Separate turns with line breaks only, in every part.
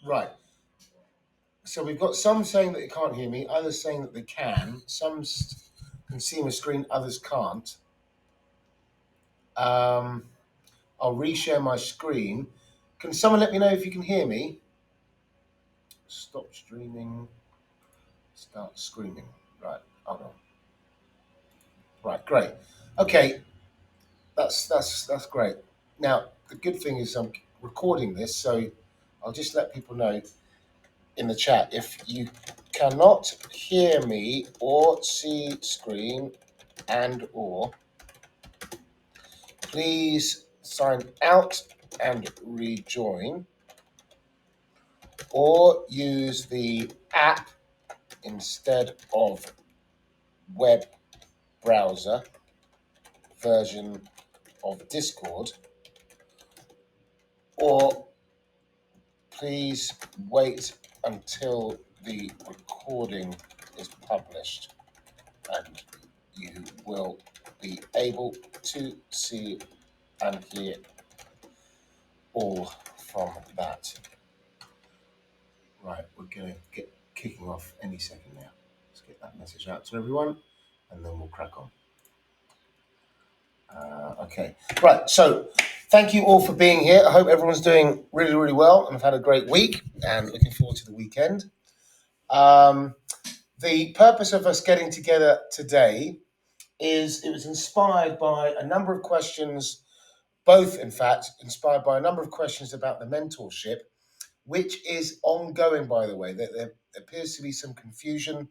Right. So we've got some saying that they can't hear me, others saying that they can. Some can see my screen, others can't. Um, I'll reshare my screen. Can someone let me know if you can hear me? Stop streaming. Start screaming. Right. Hold on. Right. Great. Okay. That's great. Now the good thing is I'm recording this, so I'll just let people know in the chat if you cannot hear me or see screen and or please sign out and rejoin or use the app instead of web browser version of Discord, or please wait until the recording is published and you will be able to see and hear all from that. Right, we're going to get kicking off any second now. Let's get that message out to everyone and then we'll crack on. Okay, right, so thank you all for being here. I hope everyone's doing really, really well and have had a great week and looking forward to the weekend. The purpose of us getting together today is it was inspired by a number of questions, both in fact inspired by a number of questions about the mentorship, which is ongoing, by the way. There appears to be some confusion.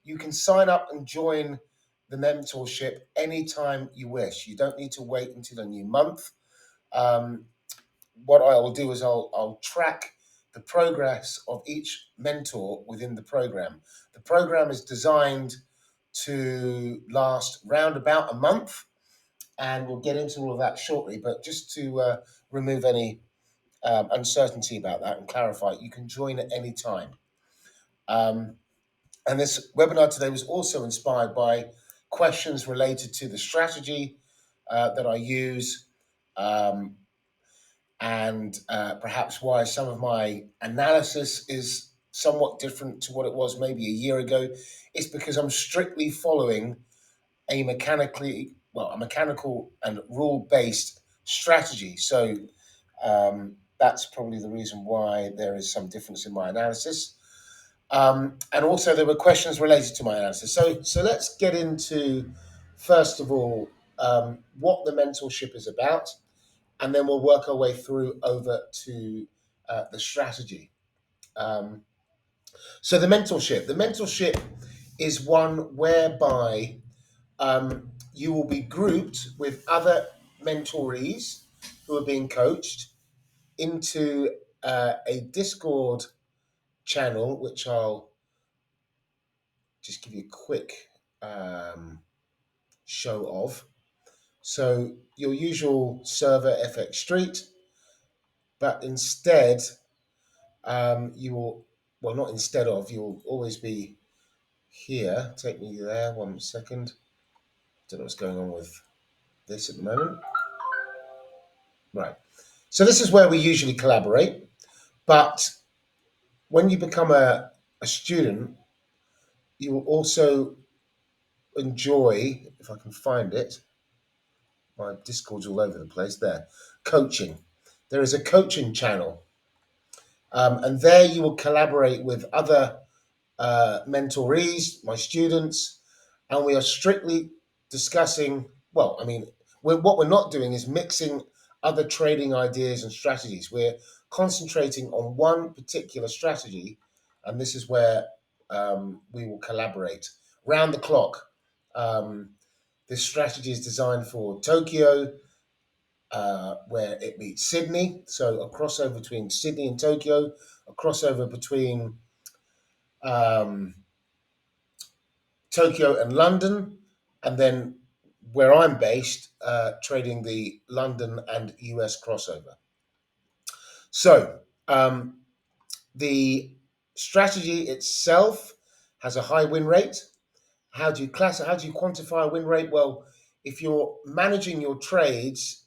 You can sign up and join the mentorship anytime you wish. You don't need to wait until a new month. What I will do is I'll track the progress of each mentor within the program. The program is designed to last round about a month, and we'll get into all of that shortly. But just to remove any uncertainty about that and clarify, you can join at any time. And this webinar today was also inspired by questions related to the strategy that I use, and perhaps why some of my analysis is somewhat different to what it was maybe a year ago. It's because I'm strictly following a mechanical and rule-based strategy. So that's probably the reason why there is some difference in my analysis. And also there were questions related to my analysis. So let's get into, first of all, what the mentorship is about, and then we'll work our way through over to the strategy. So the mentorship is one whereby you will be grouped with other mentorees who are being coached into a Discord channel, which I'll just give you a quick show of. So your usual server FX Street, but instead you will, well, not instead of, you'll always be here. Take me there 1 second. Don't know what's going on with this at the moment. Right. So this is where we usually collaborate, but when you become a student, you will also enjoy, if I can find it, my Discord's all over the place there, coaching. There is a coaching channel, and there you will collaborate with other mentorees, my students, and we are strictly discussing, well, I mean, what we're not doing is mixing other trading ideas and strategies. We're concentrating on one particular strategy, and this is where we will collaborate round the clock. This strategy is designed for Tokyo, where it meets Sydney. So a crossover between Sydney and Tokyo, a crossover between Tokyo and London, and then where I'm based, trading the London and US crossover. So the strategy itself has a high win rate. How do you quantify a win rate? Well, if you're managing your trades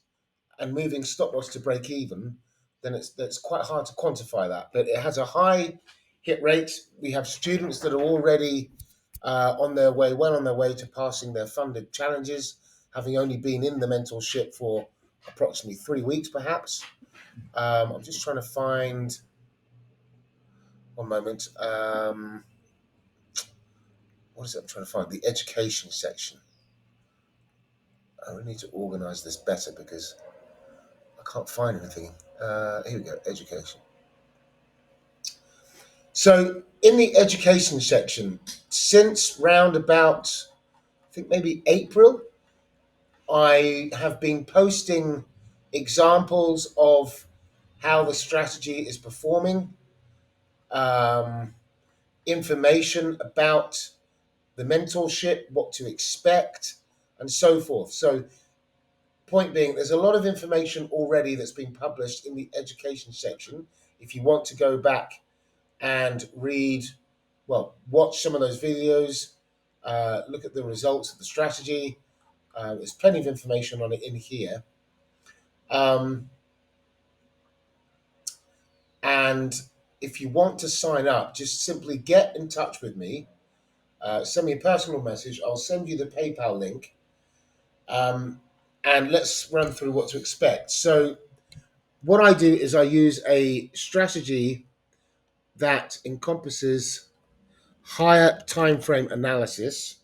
and moving stop loss to break even, then it's quite hard to quantify that. But it has a high hit rate. We have students that are already on their way, well on their way to passing their funded challenges, having only been in the mentorship for approximately 3 weeks, perhaps. I'm just trying to find one moment. What is it? I'm trying to find the education section. I really need to organise this better because I can't find anything. Here we go, education. So in the education section, since round about, I think maybe April, I have been posting examples of how the strategy is performing, um, information about the mentorship, what to expect, and so forth. So, point being, there's a lot of information already that's been published in the education section. If you want to go back and read, well, watch some of those videos, look at the results of the strategy. There's plenty of information on it in here. Um, and if you want to sign up, just simply get in touch with me. Send me a personal message. I'll send you the PayPal link. And let's run through what to expect. So, what I do is I use a strategy that encompasses higher time frame analysis.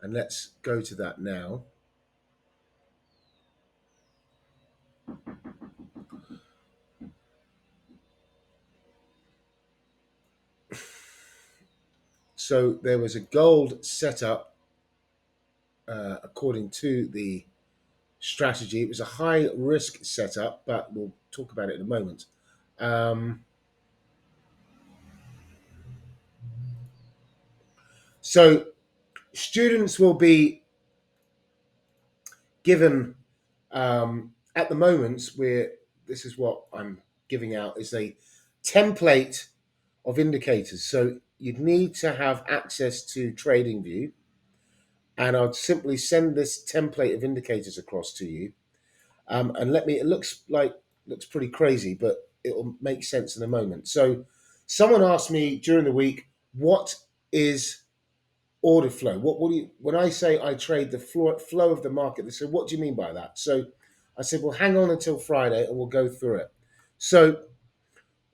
And let's go to that now. So there was a gold setup according to the strategy. It was a high risk setup, but we'll talk about it in a moment. Um, so students will be given at the moment where this is what I'm giving out is a template of indicators. So you'd need to have access to TradingView, and I'd simply send this template of indicators across to you. And let me. It looks pretty crazy, but it'll make sense in a moment. So someone asked me during the week, what is order flow? What do you, when I say I trade the flow of the market, they said, what do you mean by that? So I said, well, hang on until Friday and we'll go through it. So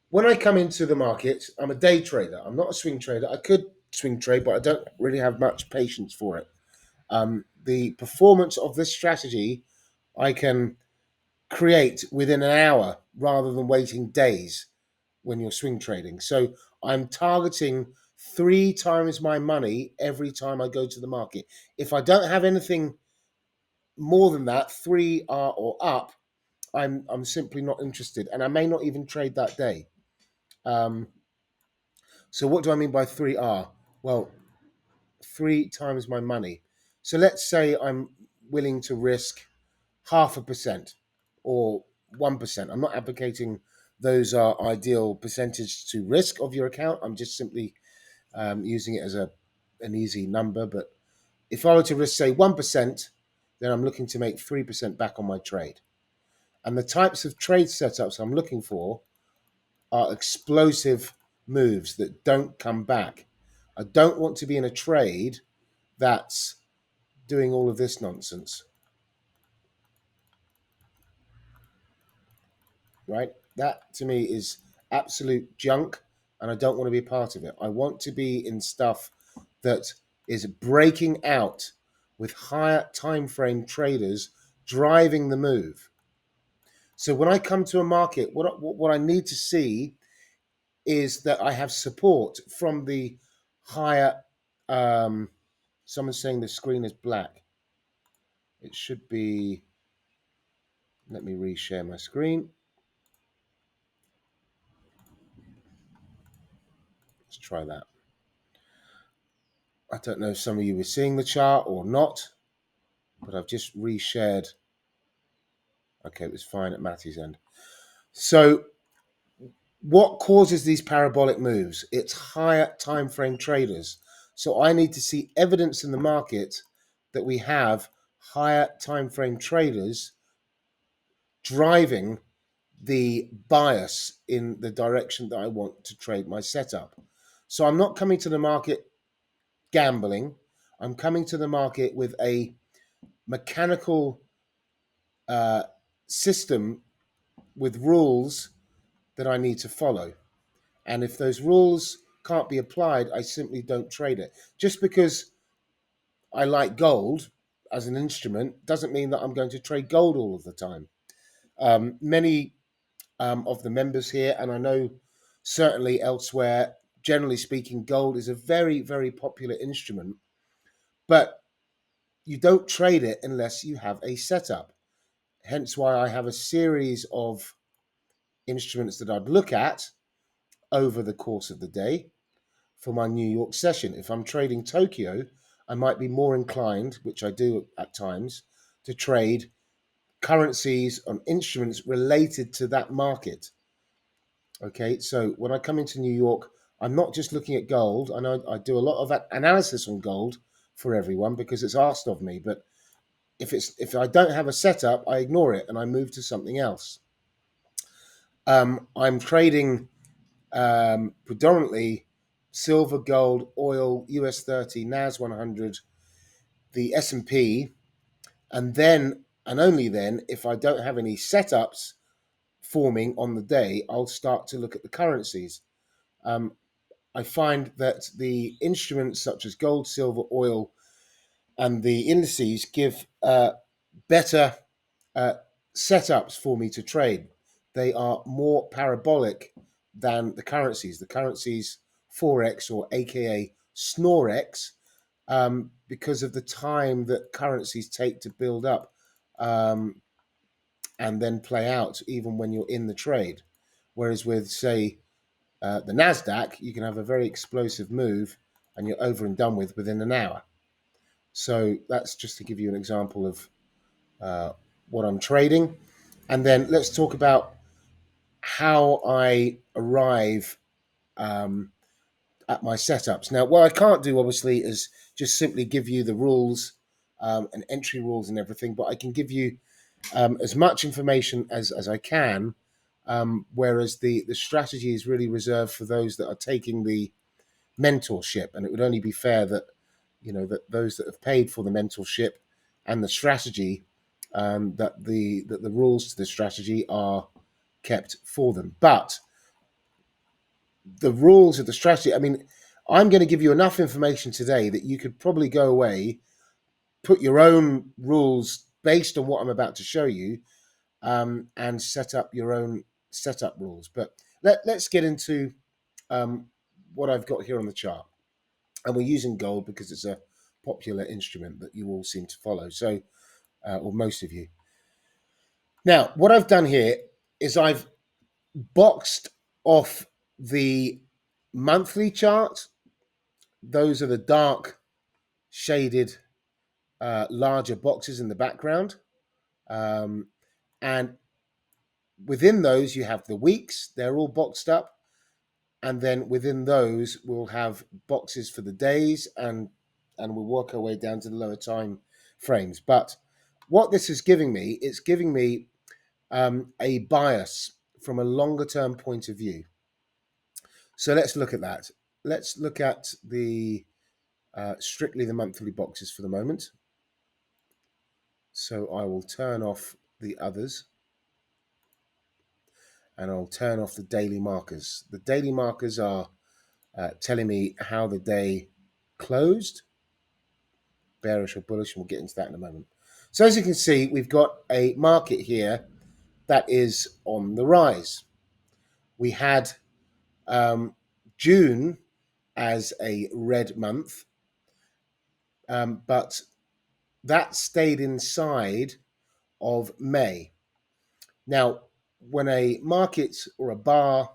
when I come into the market, I'm a day trader. I'm not a swing trader. I could swing trade, but I don't really have much patience for it. The performance of this strategy, I can create within an hour rather than waiting days when you're swing trading. So I'm targeting 3 times my money every time I go to the market. If I don't have anything more than that, 3R or up, I'm simply not interested, and I may not even trade that day. Um, so what do I mean by 3R? Well, 3 times my money. So let's say I'm willing to risk 0.5% or 1%. I'm not advocating those are ideal percentage to risk of your account. I'm just simply using it as an easy number. But if I were to risk, say, 1%, then I'm looking to make 3% back on my trade. And the types of trade setups I'm looking for are explosive moves that don't come back. I don't want to be in a trade that's doing all of this nonsense, right? That to me is absolute junk, and I don't want to be a part of it. I want to be in stuff that is breaking out with higher time frame traders driving the move. So when I come to a market, what I need to see is that I have support from the higher. Um, Someone's saying the screen is black. It should be. Let me reshare my screen. Let's try that. I don't know if some of you were seeing the chart or not, but I've just reshared. Okay, it was fine at Matty's end. So what causes these parabolic moves? It's higher time frame traders. So I need to see evidence in the market that we have higher time frame traders driving the bias in the direction that I want to trade my setup. So I'm not coming to the market gambling. I'm coming to the market with a mechanical uh, system with rules that I need to follow. And if those rules can't be applied, I simply don't trade it. Just because I like gold as an instrument doesn't mean that I'm going to trade gold all of the time. Many of the members here, and I know certainly elsewhere, generally speaking, gold is a very, very popular instrument, but you don't trade it unless you have a setup. Hence why I have a series of instruments that I'd look at over the course of the day for my New York session. If I'm trading Tokyo, I might be more inclined, which I do at times, to trade currencies on instruments related to that market. Okay, so when I come into New York, I'm not just looking at gold. I know I do a lot of analysis on gold for everyone because it's asked of me. But if I don't have a setup, I ignore it and I move to something else. I'm trading predominantly silver, gold, oil, US 30, NAS 100, the S&P, and then and only then, if I don't have any setups forming on the day, I'll start to look at the currencies. Um, I find that the instruments such as gold, silver, oil, and the indices give better uh, setups for me to trade. They are more parabolic than the currencies. The currencies, Forex or AKA Snorex, because of the time that currencies take to build up um, and then play out, even when you're in the trade. Whereas with, say, the NASDAQ, you can have a very explosive move and you're over and done with within an hour. So that's just to give you an example of uh, what I'm trading. And then let's talk about how I arrive at my setups. Now, what I can't do, obviously, is just simply give you the rules and entry rules and everything, but I can give you as much information as I can. Whereas the strategy is really reserved for those that are taking the mentorship, and it would only be fair that that those that have paid for the mentorship and the strategy, that the rules to the strategy are kept for them. But the rules of the strategy, I mean, I'm going to give you enough information today that you could probably go away, put your own rules based on what I'm about to show you, and set up your own setup rules. But let's get into um, what I've got here on the chart. And we're using gold because it's a popular instrument that you all seem to follow. So, or most of you. Now, what I've done here is I've boxed off the monthly chart. Those are the dark shaded larger boxes in the background. Um, and within those, you have the weeks. They're all boxed up. And then within those, we'll have boxes for the days, and we'll work our way down to the lower time frames. But what this is giving me, it's giving me a bias from a longer term point of view. So let's look at that. Let's look at the strictly the monthly boxes for the moment. So I will turn off the others, and I'll turn off the daily markers. The daily markers are telling me how the day closed, bearish or bullish, and we'll get into that in a moment. So as you can see, we've got a market here that is on the rise. We had June as a red month, but that stayed inside of May. Now, when a market or a bar,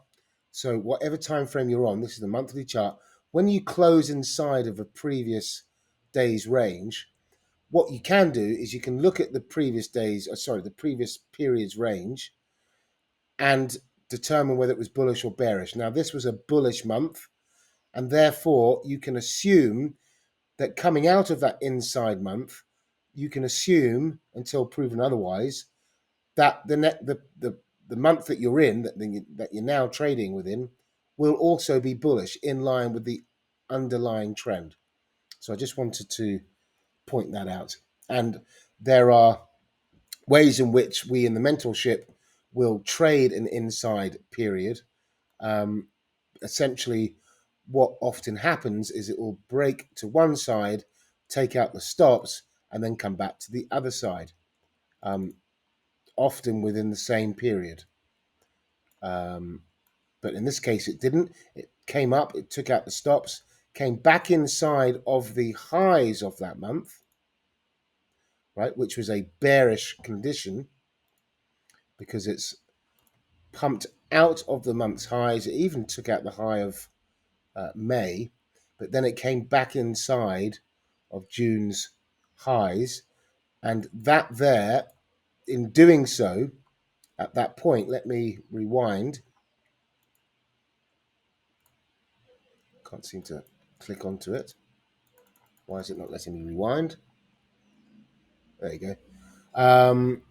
so whatever time frame you're on, this is the monthly chart, when you close inside of a previous day's range, what you can do is you can look at the previous the previous period's range and determine whether it was bullish or bearish. Now, this was a bullish month, and therefore you can assume that coming out of that inside month, you can assume until proven otherwise that the month that you're in, that you're now trading within, will also be bullish in line with the underlying trend. So I just wanted to point that out. And there are ways in which we in the mentorship will trade an inside period. Um, Essentially, what often happens is it will break to one side, take out the stops, and then come back to the other side, um, often within the same period. Um, but in this case, it didn't. It came up, it took out the stops, came back inside of the highs of that month, right, which was a bearish condition because it's pumped out of the month's highs. It even took out the high of May, but then it came back inside of June's highs. And that there, in doing so, at that point, let me rewind. Can't seem to click onto it. Why is it not letting me rewind? There you go.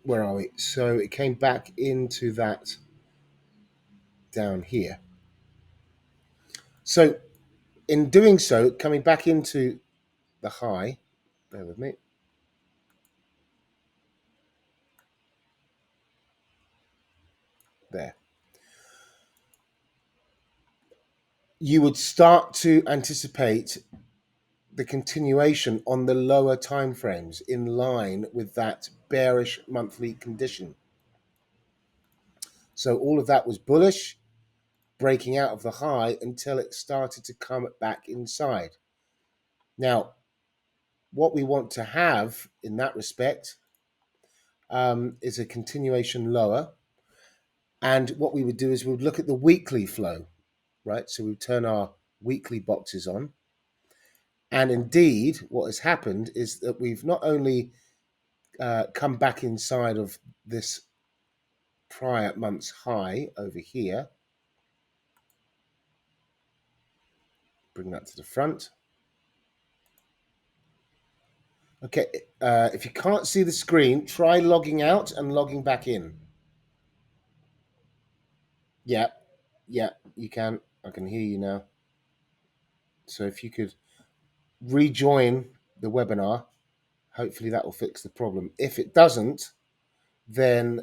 Where are we? So it came back into that down here. So in doing so, coming back into the high, bear with me. There. You would start to anticipate the continuation on the lower time frames in line with that bearish monthly condition. So all of that was bullish, breaking out of the high until it started to come back inside. Now, what we want to have in that respect is a continuation lower. And what we would do is we would look at the weekly flow, right? So we would turn our weekly boxes on. And indeed, what has happened is that we've not only come back inside of this prior month's high over here, bring that to the front. Okay, if you can't see the screen, try logging out and logging back in. Yeah, yeah, you can. I can hear you now. So if you could rejoin the webinar, hopefully that will fix the problem. If it doesn't, then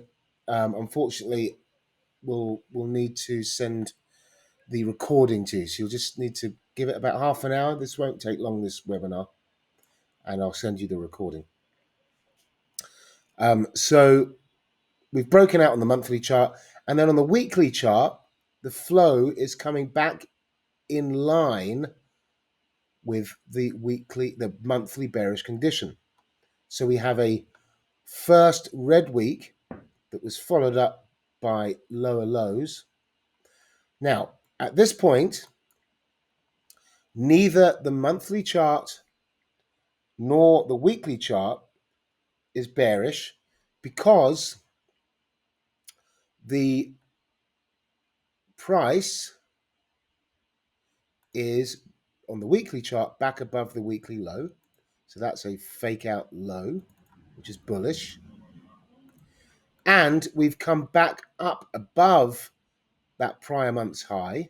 unfortunately we'll need to send the recording to you. So you'll just need to give it about half an hour. This won't take long, this webinar, and I'll send you the recording. So we've broken out on the monthly chart, and then on the weekly chart, the flow is coming back in line with the monthly bearish condition. So we have a first red week that was followed up by lower lows. Now, at this point, neither the monthly chart nor the weekly chart is bearish because the price is on the weekly chart back above the weekly low. So that's a fake out low, which is bullish. And we've come back up above that prior month's high.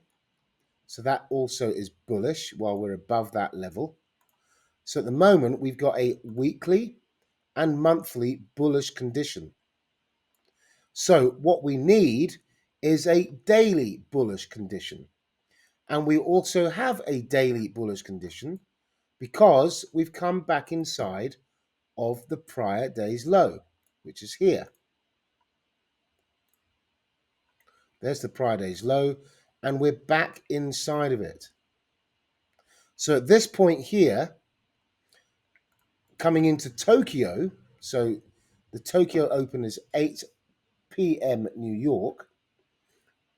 So that also is bullish while we're above that level. So at the moment, we've got a weekly and monthly bullish condition. So what we need is a daily bullish condition. And we also have a daily bullish condition because we've come back inside of the prior day's low, which is here. There's the prior day's low, and we're back inside of it. So at this point here, coming into Tokyo, so the Tokyo Open is 8 p.m. New York,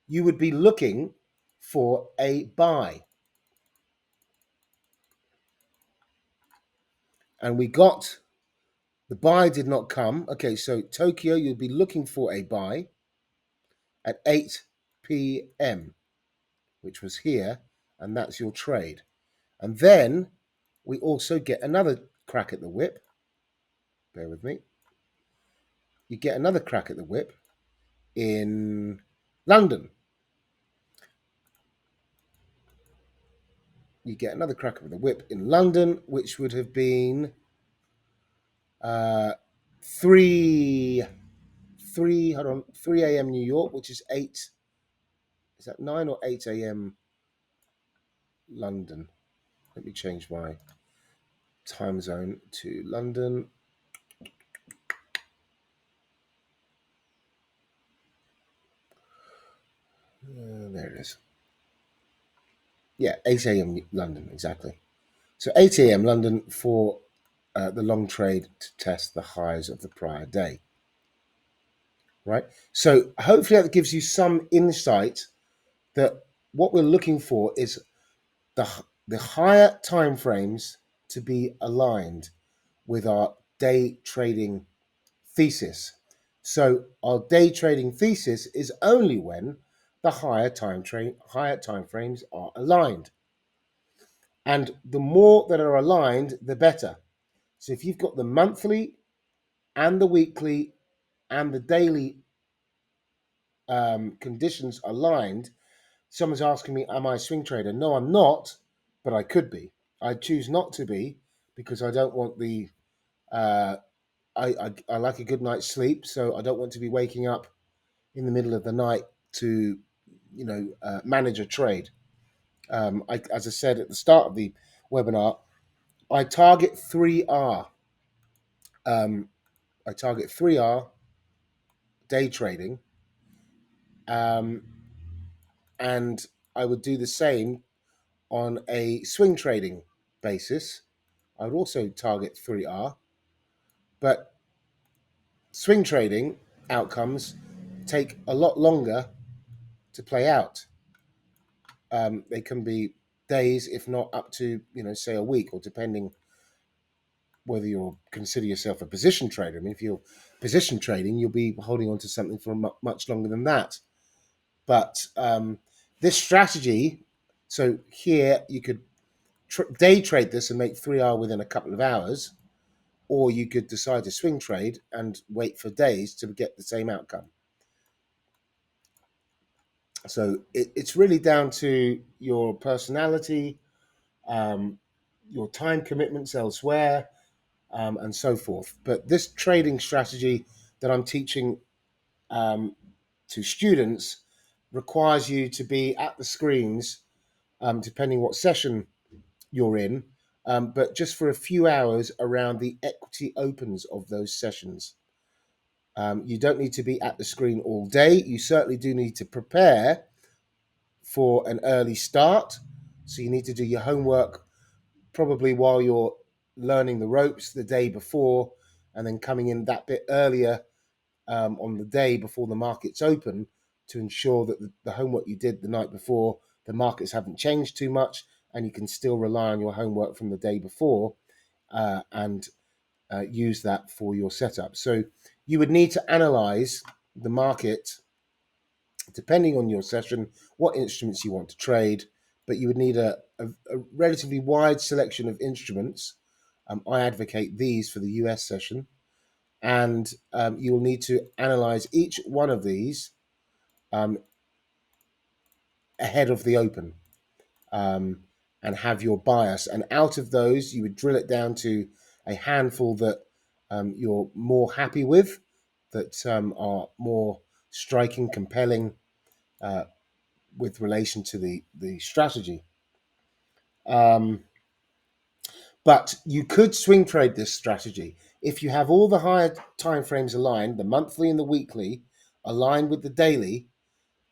you would be looking for a buy. And we got, the buy did not come. Okay, so Tokyo, you'll be looking for a buy at 8 p.m., which was here, and that's your trade. And then we also get another crack at the whip. Bear with me. you get another crack at the whip in London. You get another crack at the whip in London, which would have been uh, 3 hold on, 3 a.m. New York, which is 8, is that 9 or 8 a.m. London? Let me change my time zone to London. There it is. Yeah, 8 a.m. London, exactly. So 8 a.m. London for the long trade to test the highs of the prior day, right? So hopefully that gives you some insight that what we're looking for is the higher time frames to be aligned with our day trading thesis. So our day trading thesis is only when the higher time frames are aligned. And the more that are aligned, the better. So if you've got the monthly and the weekly and the daily conditions aligned, someone's asking me, am I a swing trader? No, I'm not, but I could be. I choose not to be because I don't want the, uh, I like a good night's sleep, so I don't want to be waking up in the middle of the night to, manage a trade. As I said at the start of the webinar, I target 3R. Um, I target 3R day trading, um, and I would do the same on a swing trading basis. I would also target 3R, but swing trading outcomes take a lot longer to play out. They can be days, if not up to, say a week, or depending whether you consider yourself a position trader. I mean, if you're position trading, you'll be holding on to something for much longer than that. But this strategy, so here you could day trade this and make 3R within a couple of hours, or you could decide to swing trade and wait for days to get the same outcome. So it's really down to your personality, um, your time commitments elsewhere, and so forth. But this trading strategy that I'm teaching to students requires you to be at the screens, depending what session you're in, but just for a few hours around the equity opens of those sessions. You don't need to be at the screen all day. You certainly do need to prepare for an early start. So you need to do your homework probably while you're learning the ropes the day before, and then coming in that bit earlier on the day before the markets open to ensure that the homework you did the night before, the markets haven't changed too much, and you can still rely on your homework from the day before and use that for your setup. So you would need to analyze the market depending on your session, what instruments you want to trade, but you would need a relatively wide selection of instruments. I advocate these for the US session, and you will need to analyze each one of these um, ahead of the open um, and have your bias. And out of those, you would drill it down to a handful that you're more happy with, that are more striking, compelling uh, with relation to the strategy. Um, but you could swing trade this strategy if you have all the higher time frames aligned, the monthly and the weekly aligned with the daily.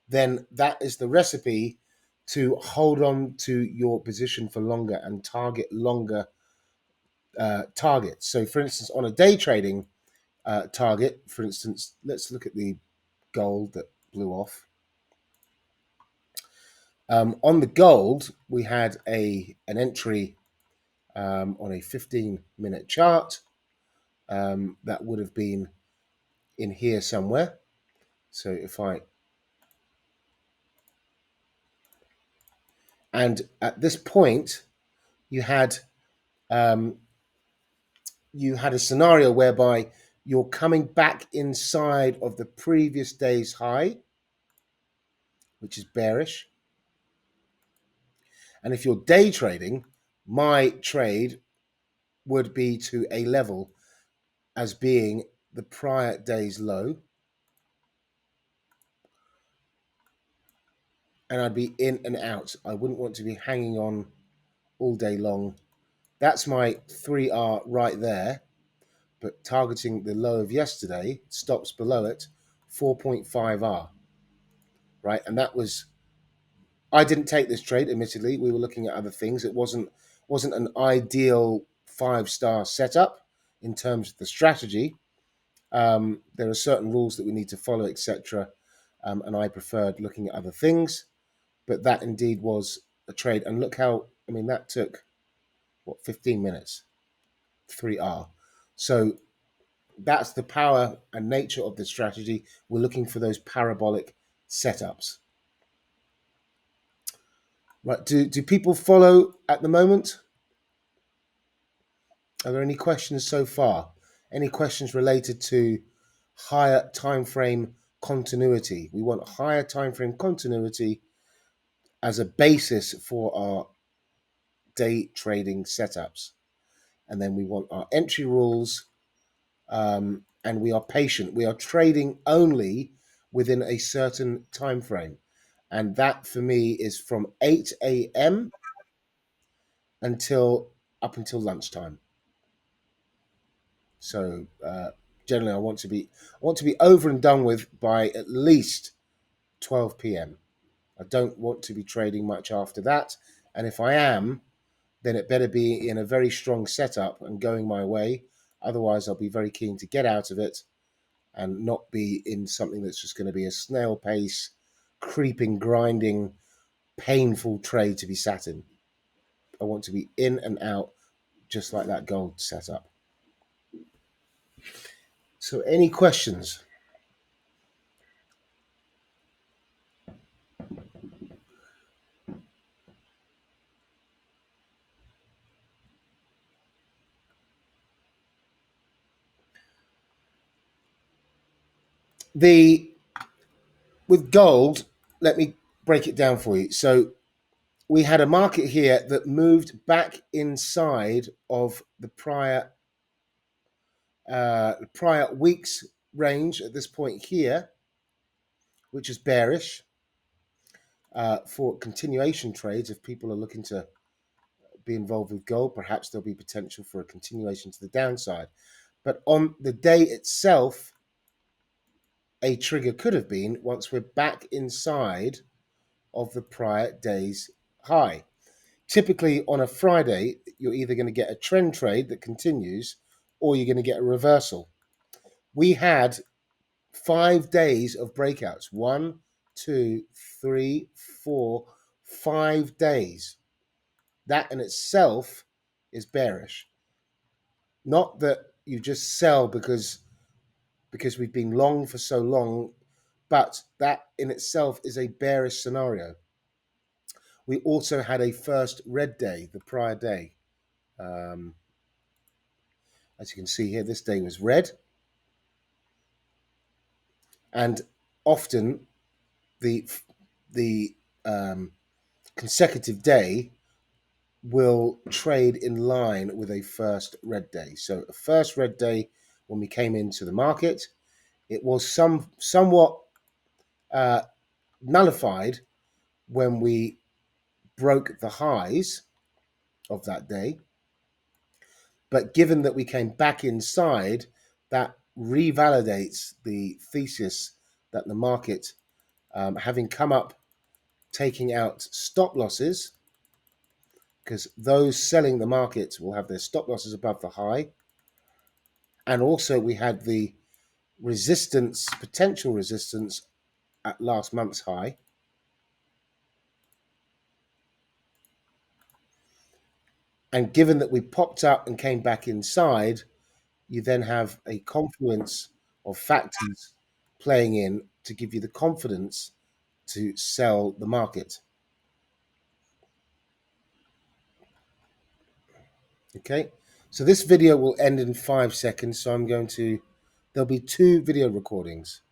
Then that is the recipe to hold on to your position for longer and target longer targets. So, for instance, on a day trading target, for instance, let's look at the gold that blew off. On the gold, we had an entry on a 15-minute chart that would have been in here somewhere. So if I, and at this point, you had um, a scenario whereby you're coming back inside of the previous day's high, which is bearish. And if you're day trading, my trade would be to a level as being the prior day's low, and I'd be in and out. I wouldn't want to be hanging on all day long. That's my 3R right there, but targeting the low of yesterday, stops below it, 4.5R, right? And that was, I didn't take this trade, admittedly. We were looking at other things. It wasn't an ideal 5-star setup in terms of the strategy. There are certain rules that we need to follow, etc. And I preferred looking at other things, but that indeed was a trade. And look how, I mean, that took, 15 minutes, 3R. So that's the power and nature of the strategy. We're looking for those parabolic setups. Right, do people follow at the moment? Are there any questions so far? Any questions related to higher time frame continuity? We want higher time frame continuity as a basis for our day trading setups. And then we want our entry rules, and we are patient. We are trading only within a certain time frame. And that for me is from 8 a.m. until up until lunchtime. So generally, I want to be over and done with by at least 12 p.m. I don't want to be trading much after that, and if I am, then it better be in a very strong setup and going my way. Otherwise, I'll be very keen to get out of it and not be in something that's just going to be a snail pace, creeping, grinding, painful trade to be sat in. I want to be in and out just like that gold setup. So any questions? With gold, let me break it down for you. So we had a market here that moved back inside of the prior week's range at this point here, which is bearish for continuation trades. If people are looking to be involved with gold, perhaps there'll be potential for a continuation to the downside. But on the day itself, a trigger could have been once we're back inside of the prior day's high. Typically on a Friday, you're either going to get a trend trade that continues or you're going to get a reversal. We had 5 days of breakouts. 1, 2, 3, 4, 5 days. That in itself is bearish. Not that you just sell because we've been long for so long, but that in itself is a bearish scenario. We also had a first red day the prior day. As you can see here, this day was red. And often the consecutive day will trade in line with a first red day. So a first red day when we came into the market, it was somewhat nullified when we broke the highs of that day. But given that we came back inside, that revalidates the thesis that the market, having come up, taking out stop losses, because those selling the market will have their stop losses above the high. And also we had the resistance, potential resistance at last month's high. And given that we popped up and came back inside, you then have a confluence of factors playing in to give you the confidence to sell the market. Okay, so this video will end in 5 seconds, so I'm going to there'll be two video recordings.